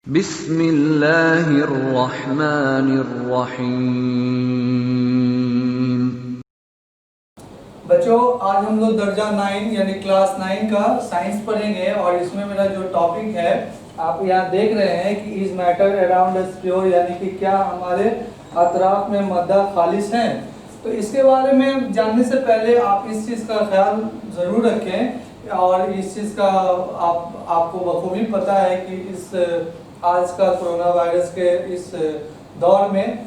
बिस्मिल्लाहिर्रहमानिर्रहीम। बच्चों, आज हम लोग दर्जा 9 यानी क्लास 9 का साइंस पढ़ेंगे और इसमें मेरा जो टॉपिक है आप यहाँ देख रहे हैं कि is matter around us pure, यानी कि क्या हमारे अतराफ में मद्दा खालिस हैं। तो इसके बारे में जानने से पहले आप इस चीज़ का ख्याल ज़रूर रखें और इस चीज़ का आपको बखूबी पता है कि इस आज का कोरोना वायरस के इस दौर में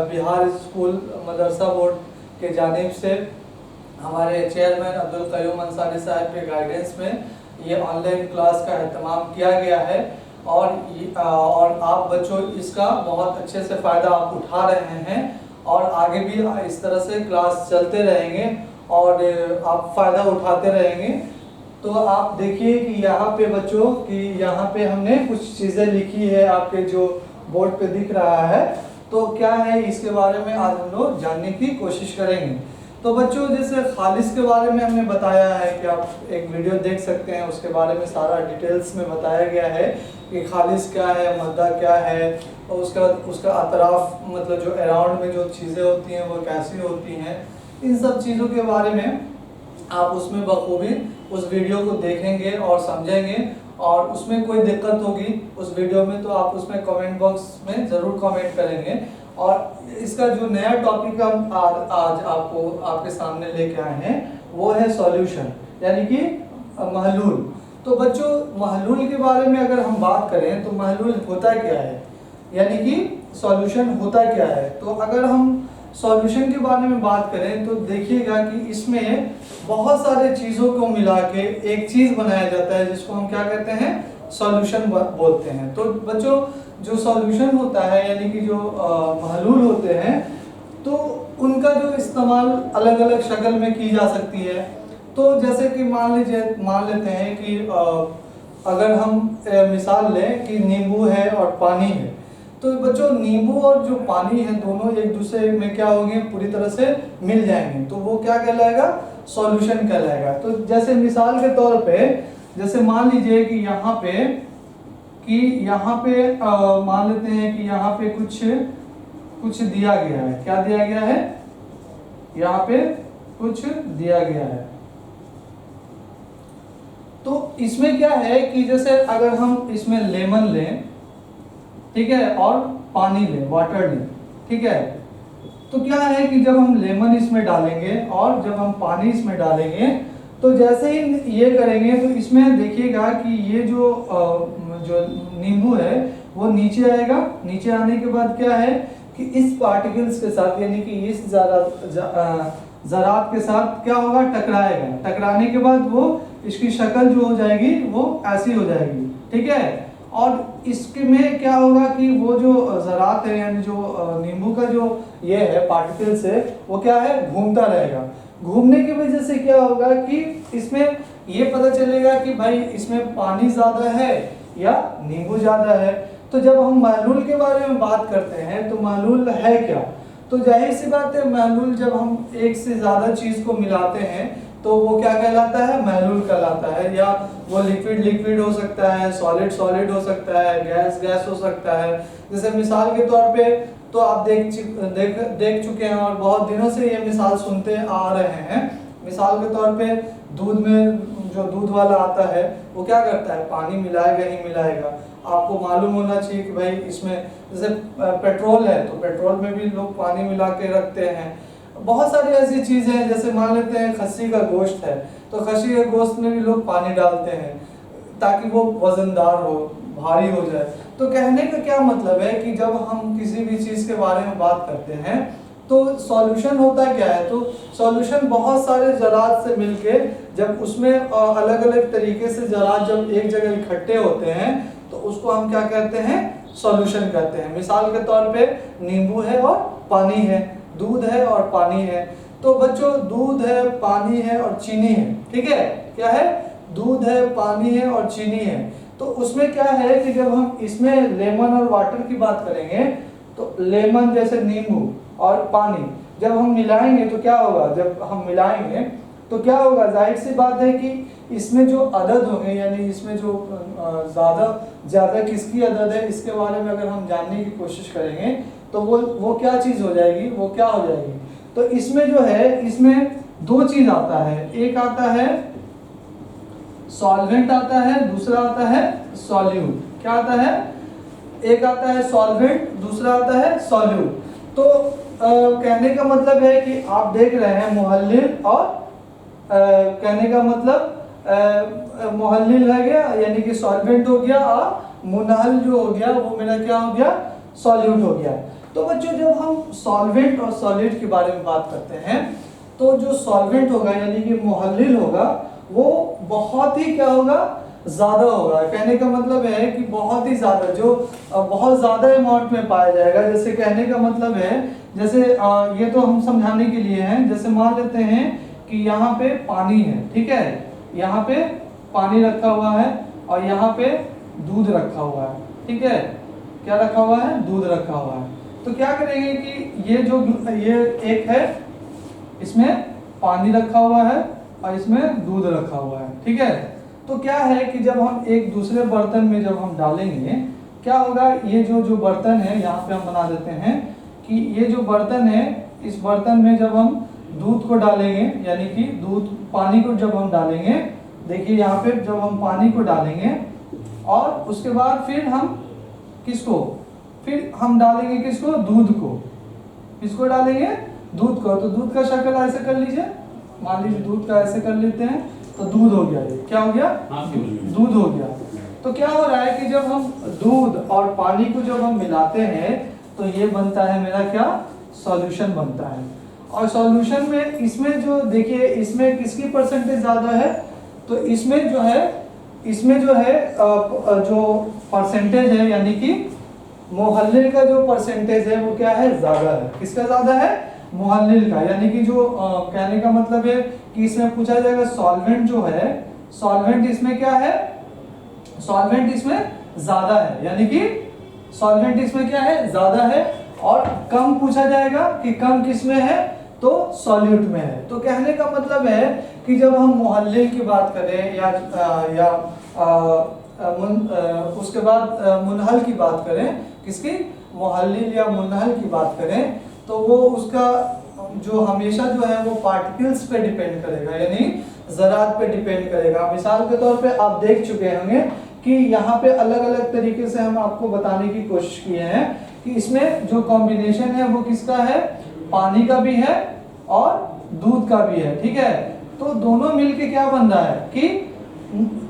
बिहार स्कूल मदरसा बोर्ड के जानिब से हमारे चेयरमैन अब्दुल क़य्यूम अंसारी साहब के गाइडेंस में ये ऑनलाइन क्लास का एहतमाम किया गया है और आप बच्चों इसका बहुत अच्छे से फ़ायदा आप उठा रहे हैं और आगे भी इस तरह से क्लास चलते रहेंगे और आप फ़ायदा उठाते रहेंगे। तो आप देखिए कि यहाँ पे बच्चों कि यहाँ पे हमने कुछ चीज़ें लिखी है, आपके जो बोर्ड पे दिख रहा है। तो क्या है इसके बारे में आज हम लोग जानने की कोशिश करेंगे। तो बच्चों, जैसे खालिस के बारे में हमने बताया है कि आप एक वीडियो देख सकते हैं, उसके बारे में सारा डिटेल्स में बताया गया है कि खालिस क्या है, मद्दा क्या है और उसका अतराफ मतलब जो अराउंड में जो चीज़ें होती हैं वो कैसी होती हैं। इन सब चीज़ों के बारे में आप उसमें बखूबी उस वीडियो को देखेंगे और समझेंगे और उसमें कोई दिक्कत होगी उस वीडियो में तो आप उसमें कमेंट बॉक्स में ज़रूर कमेंट करेंगे। और इसका जो नया टॉपिक हम आज आपको आपके सामने लेके आए हैं वो है सॉल्यूशन, यानी कि महलूल। तो बच्चों, महलूल के बारे में अगर हम बात करें तो महलूल होता क्या है, यानी कि सॉल्यूशन होता क्या है। तो अगर हम सॉल्यूशन के बारे में बात करें तो देखिएगा कि इसमें बहुत सारे चीज़ों को मिला के एक चीज़ बनाया जाता है जिसको हम क्या कहते हैं, सॉल्यूशन बोलते हैं। तो बच्चों, जो सॉल्यूशन होता है यानी कि जो महलूल होते हैं तो उनका जो इस्तेमाल अलग अलग शक्ल में की जा सकती है। तो जैसे कि मान लेते हैं कि अगर हम मिसाल लें कि नींबू है और पानी है, तो बच्चों नींबू और जो पानी है दोनों एक दूसरे में क्या होंगे, पूरी तरह से मिल जाएंगे, तो वो क्या कहलाएगा, सॉल्यूशन कहलाएगा। तो जैसे मिसाल के तौर पे जैसे मान लीजिए कि यहाँ पे मान लेते हैं कि यहाँ पे कुछ दिया गया है। क्या दिया गया है, यहाँ पे कुछ दिया गया है। तो इसमें क्या है कि जैसे अगर हम इसमें लेमन लें, ठीक है, और पानी लें, वाटर लें, ठीक है, तो क्या है कि जब हम लेमन इसमें डालेंगे और जब हम पानी इसमें डालेंगे तो जैसे ही ये करेंगे तो इसमें देखिएगा कि ये जो नींबू है वो नीचे आएगा। नीचे आने के बाद क्या है कि इस पार्टिकल्स के साथ यानी कि इस ज़रात के साथ क्या होगा, टकराएगा। टकराने के बाद वो इसकी शक्ल जो हो जाएगी वो ऐसी हो जाएगी, ठीक है। और इसके में क्या होगा कि वो जो ज़रात है यानी जो नींबू का जो ये है पार्टिकल्स है वो क्या है, घूमता रहेगा। घूमने की वजह से क्या होगा कि इसमें ये पता चलेगा कि भाई इसमें पानी ज़्यादा है या नींबू ज़्यादा है। तो जब हम महलूल के बारे में बात करते हैं तो महलूल है क्या, तो जाहिर सी बात है महलूल जब हम एक से ज़्यादा चीज़ को मिलाते हैं तो वो क्या कहलाता है, महलूल कहलाता है। या वो लिक्विड हो सकता है, सॉलिड हो सकता है, गैस हो सकता है। जैसे मिसाल के तौर पे तो आप देख चुके हैं और बहुत दिनों से ये मिसाल सुनते आ रहे हैं। मिसाल के तौर पे दूध में जो दूध वाला आता है वो क्या करता है, पानी मिलाएगा ही मिलाएगा। आपको मालूम होना चाहिए कि भाई इसमें जैसे पेट्रोल है तो पेट्रोल में भी लोग पानी मिला के रखते हैं। बहुत सारी ऐसी चीज़ें हैं, जैसे मान लेते हैं खस्सी का गोश्त है तो खस्सी के गोश्त में भी लोग पानी डालते हैं ताकि वो वजनदार हो, भारी हो जाए। तो कहने का क्या मतलब है कि जब हम किसी भी चीज़ के बारे में बात करते हैं तो सॉल्यूशन होता क्या है, तो सॉल्यूशन बहुत सारे ज़रात से मिलके जब उसमें अलग अलग तरीके से ज़रात जब एक जगह इकट्ठे होते हैं तो उसको हम क्या कहते हैं, सॉल्यूशन कहते हैं। मिसाल के तौर पे नींबू है और पानी है, दूध है और पानी है। तो बच्चों, दूध है, पानी है और चीनी है, ठीक है। क्या है, दूध है, पानी है और चीनी है। तो उसमें क्या है कि जब हम इसमें लेमन और वाटर की बात करेंगे तो लेमन जैसे नींबू और पानी जब हम मिलाएंगे तो क्या होगा, जब हम मिलाएंगे तो क्या होगा, जाहिर सी बात है कि इसमें जो अदद होंगे, यानी इसमें जो ज़्यादा किसकी अदद है इसके बारे में अगर हम जानने की कोशिश करेंगे तो वो क्या चीज़ हो जाएगी, वो क्या हो जाएगी। तो इसमें जो है, इसमें दो चीज़ आता है, एक आता है सॉल्वेंट आता है, दूसरा आता है सॉल्यूट। क्या आता है, एक आता है सॉल्वेंट, दूसरा आता है सॉल्यूट। तो कहने का मतलब है कि आप देख रहे हैं मुहल्लिल और कहने का मतलब मुहल्लिल है गया यानी कि सॉल्वेंट हो गया, और मुनहल जो हो गया वो मेरा क्या हो गया, सॉल्यूट हो गया। तो बच्चों जब हम सॉल्वेंट और सॉलिड के बारे में बात करते हैं तो जो सॉल्वेंट होगा यानी कि मुहल्लिल होगा वो बहुत ही क्या होगा, ज़्यादा होगा। कहने का मतलब है कि बहुत ही ज़्यादा, जो बहुत ज़्यादा अमाउंट में पाया जाएगा। जैसे कहने का मतलब है, जैसे ये तो हम समझाने के लिए हैं, जैसे मान लेते हैं कि यहाँ पे पानी है, ठीक है, यहाँ पे पानी रखा हुआ है और यहाँ पे दूध रखा हुआ है, ठीक है, क्या रखा हुआ है, दूध रखा हुआ है। तो क्या करेंगे कि ये एक है, इसमें पानी रखा हुआ है और इसमें दूध रखा हुआ है, ठीक है। तो क्या है कि जब हम एक दूसरे बर्तन में जब हम डालेंगे क्या होगा, ये जो बर्तन है यहाँ पे हम बना देते हैं कि ये जो बर्तन है, इस बर्तन में जब हम दूध को डालेंगे यानी कि पानी को जब हम डालेंगे, देखिए यहाँ पे जब हम पानी को डालेंगे और उसके बाद फिर हम डालेंगे किसको, दूध को। किसको डालेंगे, दूध को। तो दूध का शक्ल ऐसे कर लीजिए, मान लीजिए दूध का ऐसे कर लेते हैं, तो दूध हो गया। ये क्या हो गया, दूध हो गया। तो क्या हो रहा है कि जब हम दूध और पानी को जब हम मिलाते हैं तो ये बनता है मेरा क्या, सॉल्यूशन बनता है। और सॉल्यूशन में इसमें जो देखिए, इसमें किसकी परसेंटेज ज़्यादा है, तो इसमें जो है जो परसेंटेज है यानी कि मुहल्लिल का जो परसेंटेज है वो क्या है, ज़्यादा है। किसका ज़्यादा है, मुहल्लिल का। यानी कि जो कहने का मतलब है कि इसमें पूछा जाएगा सॉल्वेंट जो है, सॉल्वेंट इसमें क्या है, सॉल्वेंट इसमें ज़्यादा है, यानी कि सॉल्वेंट इसमें क्या है, ज़्यादा है। और कम पूछा जाएगा कि कम किसमें है, तो सॉल्यूट में है। तो कहने का मतलब है कि जब हम मुहल्लिल की बात करें या उसके बाद मुनहल की बात करें, किसकी, मुहल्लिल या मुनहल की बात करें, तो वो उसका जो हमेशा जो है वो पार्टिकल्स पे डिपेंड करेगा, यानी ज़रात पे डिपेंड करेगा। मिसाल के तौर पे आप देख चुके होंगे कि यहाँ पे अलग अलग तरीके से हम आपको बताने की कोशिश किए हैं कि इसमें जो कॉम्बिनेशन है वो किसका है, पानी का भी है और दूध का भी है, ठीक है। तो दोनों मिलके क्या बन रहा है कि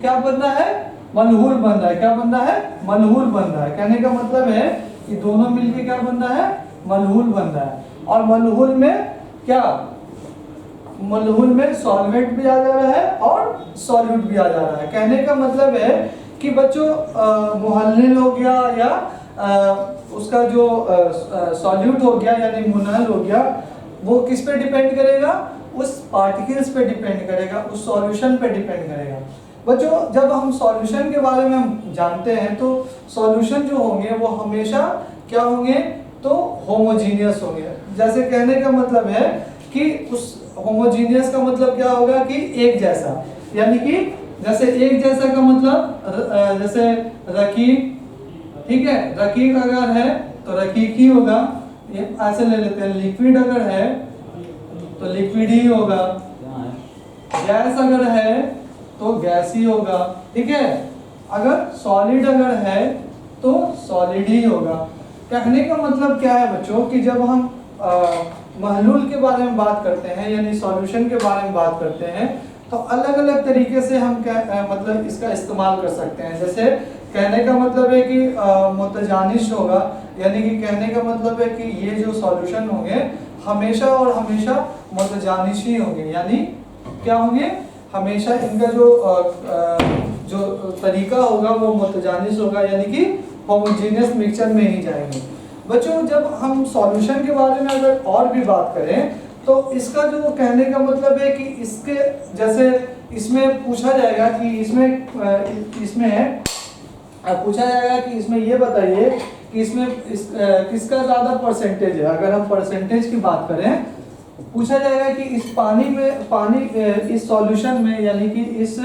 क्या बन रहा है, मलहूल बन रहा है। क्या बन रहा है, मलहूल बन रहा है। कहने का मतलब है कि दोनों मिलके क्या बन रहा है, मलहूल बन रहा है। और मलहूल में क्या, मलहूल में सॉल्वेंट भी आ जा रहा है और सॉल्यूट भी आ जा रहा है। कहने का मतलब है कि बच्चों मुहल्लिल हो गया या उसका जो सॉल्यूट हो गया यानी मुनहल हो गया, वो किस पे डिपेंड करेगा, उस पार्टिकल्स पे डिपेंड करेगा, उस सॉल्यूशन पे डिपेंड करेगा। बच्चों जब हम सॉल्यूशन के बारे में हम जानते हैं तो सॉल्यूशन जो होंगे वो हमेशा क्या होंगे, तो होमोजीनियस होंगे। जैसे कहने का मतलब है कि उस होमोजीनियस का मतलब क्या होगा कि एक जैसा, यानी कि जैसे एक जैसा का मतलब जैसे रकीक, ठीक है, रकीक अगर है तो रकीक ही होगा, ये ऐसे ले लेते हैं। लिक्विड अगर है तो लिक्विड ही होगा, गैस अगर है तो गैस ही होगा, ठीक है। अगर सॉलिड अगर है तो सॉलिड ही होगा। कहने का मतलब क्या है बच्चों कि जब हम महलूल के बारे में बात करते हैं यानी सॉल्यूशन के बारे में बात करते हैं तो अलग अलग तरीके से हम मतलब इसका इस्तेमाल कर सकते हैं। जैसे कहने का मतलब है कि मुतजानिश होगा, यानी कि कहने का मतलब है कि ये जो सॉल्यूशन होंगे हमेशा और हमेशा मुतजानिश ही होंगे, यानी क्या होंगे, हमेशा इनका जो तरीका होगा वो मुतजानिश होगा, यानी कि होमोजेनियस मिक्सचर में ही जाएंगे। बच्चों जब हम सॉल्यूशन के बारे में अगर और भी बात करें तो इसका जो कहने का मतलब है कि इसके जैसे इसमें पूछा जाएगा कि इसमें पूछा जाएगा कि इसमें ये बताइए कि इसमें किसका ज़्यादा परसेंटेज है। अगर हम परसेंटेज की बात करें पूछा जाएगा कि इस इस सॉल्यूशन में यानी कि इस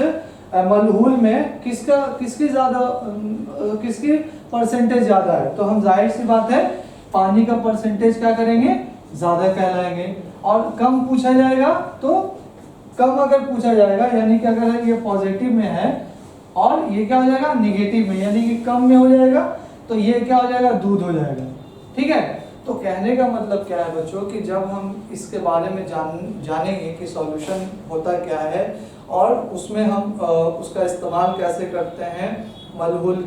मलहूल में किसकी परसेंटेज ज़्यादा है, तो हम जाहिर सी बात है पानी का परसेंटेज क्या करेंगे, ज़्यादा कहलाएंगे। और कम पूछा जाएगा तो कम अगर पूछा जाएगा यानी कि अगर ये पॉजिटिव में है और ये क्या हो जाएगा नेगेटिव में, यानी कि कम में हो जाएगा तो ये क्या हो जाएगा, दूध हो जाएगा। ठीक है, तो कहने का मतलब क्या है बच्चों कि जब हम इसके बारे में जानेंगे कि सॉल्यूशन होता क्या है और उसमें हम उसका इस्तेमाल कैसे करते हैं, मलहूल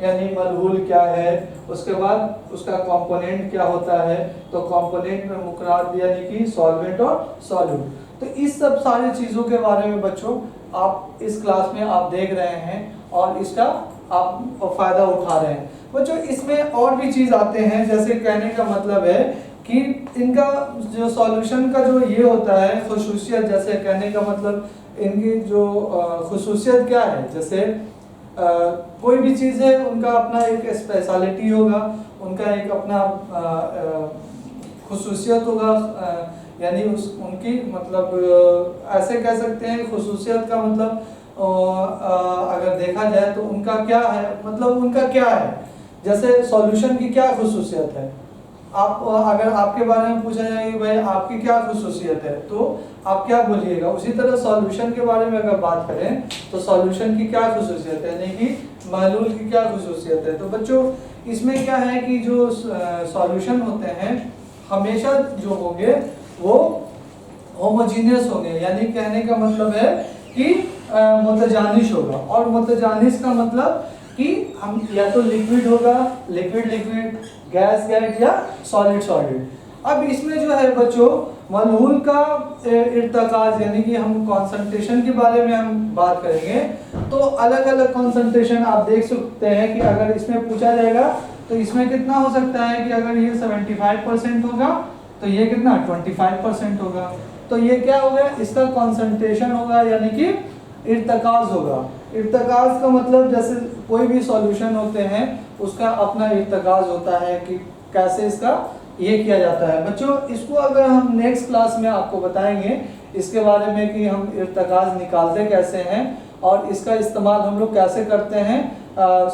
यानी मलहूल क्या है, उसके बाद उसका कंपोनेंट क्या होता है, तो कंपोनेंट में मुकर्रर यानी कि सॉल्वेंट और सॉल्यूट, तो इस सब सारी चीज़ों के बारे में बच्चों आप इस क्लास में आप देख रहे हैं और इसका आप फ़ायदा उठा रहे हैं। बच्चों इसमें और भी चीज़ आते हैं, जैसे कहने का मतलब है कि इनका जो सॉल्यूशन का जो ये होता है खुसूसियत, जैसे कहने का मतलब इनकी जो खुसूसियत क्या है, जैसे कोई भी चीज़ है उनका अपना एक स्पेशलिटी होगा, उनका एक अपना खुसूसियत होगा, यानी उनकी मतलब ऐसे कह सकते हैं खुसूसियत का मतलब अगर देखा जाए तो उनका क्या है, मतलब उनका क्या है, जैसे सॉल्यूशन की क्या खुसूसियत है, आप अगर आपके बारे में पूछा जाए कि भाई आपकी क्या खुसूसियत है तो आप क्या बोलिएगा। उसी तरह सॉल्यूशन के बारे में अगर बात करें तो सॉल्यूशन की क्या खुसूसियत है, यानी कि महलूल की क्या खुसूसियत है। तो बच्चों इसमें क्या है कि जो सॉल्यूशन होते हैं हमेशा जो होंगे वो होमोजीनियस होंगे, यानी कहने का मतलब है कि मुतजानिश होगा, और मुतजानिश का मतलब कि हम या तो लिक्विड होगा, लिक्विड लिक्विड, गैस गैस या सॉलिड सॉलिड। अब इसमें जो है बच्चों मलहूल का इर्तकाज यानी कि हम कंसंट्रेशन के बारे में हम बात करेंगे तो अलग अलग कंसंट्रेशन आप देख सकते हैं कि अगर इसमें पूछा जाएगा तो इसमें कितना हो सकता है कि अगर ये 75% होगा तो ये कितना 25% होगा, तो ये क्या होगा, इसका कंसंट्रेशन होगा यानी कि इर्तकाज होगा। इर्तकाज का मतलब जैसे कोई भी सॉल्यूशन होते हैं उसका अपना इर्तकाज होता है कि कैसे इसका ये किया जाता है। बच्चों इसको अगर हम नेक्स्ट क्लास में आपको बताएंगे इसके बारे में कि हम इर्तकाज निकालते कैसे हैं और इसका इस्तेमाल हम लोग कैसे करते हैं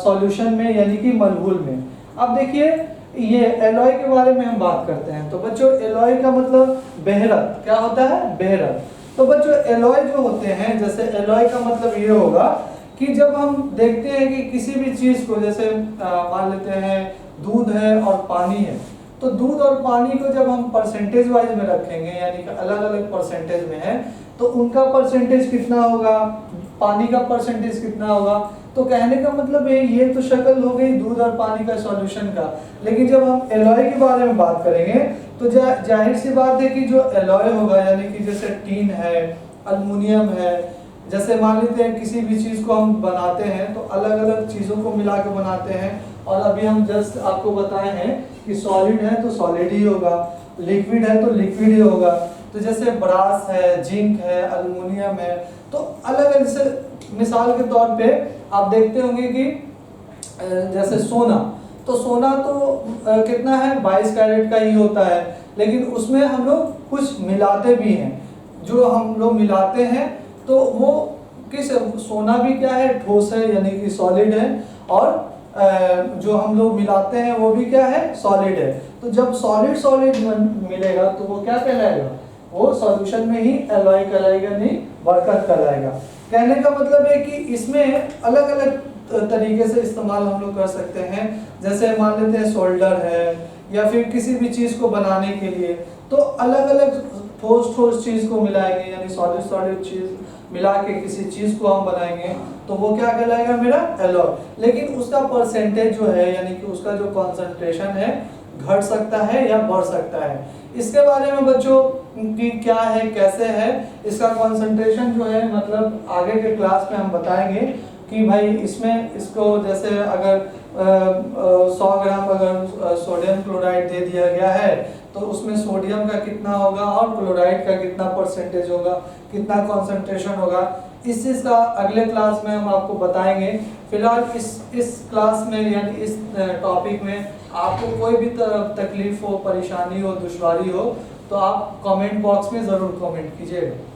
सॉल्यूशन में यानी कि मलहूल में। अब देखिए ये एलॉय के बारे में हम बात करते हैं, तो बच्चों एलॉय का मतलब बेहरत क्या होता है, बेहरत। तो बच्चों एलॉय जो होते हैं, जैसे एलॉय का मतलब ये होगा कि जब हम देखते हैं कि किसी भी चीज़ को जैसे मान लेते हैं दूध है और पानी है, तो दूध और पानी को जब हम परसेंटेज वाइज में रखेंगे यानी कि अलग अलग परसेंटेज में है तो उनका परसेंटेज कितना होगा, पानी का परसेंटेज कितना होगा। तो कहने का मतलब है ये तो शक्ल हो गई दूध और पानी का सॉल्यूशन का, लेकिन जब हम एलॉय के बारे में बात करेंगे तो जाहिर सी बात है कि जो एलॉय होगा यानी कि जैसे टीन है, अल्युमिनियम है, जैसे मान लेते हैं किसी भी चीज़ को हम बनाते हैं तो अलग अलग चीज़ों को मिला के बनाते हैं, और अभी हम जस्ट आपको बताए हैं कि सॉलिड है तो सॉलिड ही होगा, लिक्विड है तो लिक्विड ही होगा। तो जैसे ब्रास है, जिंक है, अल्युमिनियम है, तो अलग अलग जैसे मिसाल के तौर पे आप देखते होंगे कि जैसे सोना, तो सोना तो कितना है 22 कैरेट का ही होता है, लेकिन उसमें हम लोग कुछ मिलाते भी हैं, जो हम लोग मिलाते हैं तो वो किस सोना भी क्या है ठोस है यानी कि सॉलिड है, और जो हम लोग मिलाते हैं वो भी क्या है सॉलिड है। तो जब सॉलिड सॉलिड मिलेगा तो वो क्या कहलाएगा, वो सॉल्यूशन में ही एलॉय कहलाएगा, नहीं बरकत कहलाएगा। कहने का मतलब है कि इसमें अलग अलग तरीके से इस्तेमाल हम लोग कर सकते हैं, जैसे मान लेते हैं सोल्डर है या फिर किसी भी चीज़ को बनाने के लिए तो अलग अलग ठोस ठोस चीज़ को मिलाएंगे यानी सॉलिड सॉलिड चीज़ मिला के किसी चीज़ को हम बनाएंगे तो वो क्या कहलाएगा मेरा एलॉय। लेकिन उसका परसेंटेज जो है यानी कि उसका जो कॉन्सेंट्रेशन है घट सकता है या बढ़ सकता है। इसके बारे में बच्चों की क्या है कैसे है इसका कॉन्सेंट्रेशन जो है मतलब आगे के क्लास में हम बताएंगे कि भाई इसमें इसको जैसे अगर 100 ग्राम अगर सोडियम क्लोराइड दे दिया गया है तो उसमें सोडियम का कितना होगा और क्लोराइड का कितना परसेंटेज होगा, कितना कॉन्सेंट्रेशन होगा, इस चीज़ का अगले क्लास में हम आपको बताएंगे। फिलहाल इस क्लास में यानी इस टॉपिक में आपको कोई भी तकलीफ हो, परेशानी हो, दुश्वारी हो तो आप कमेंट बॉक्स में ज़रूर कमेंट कीजिएगा।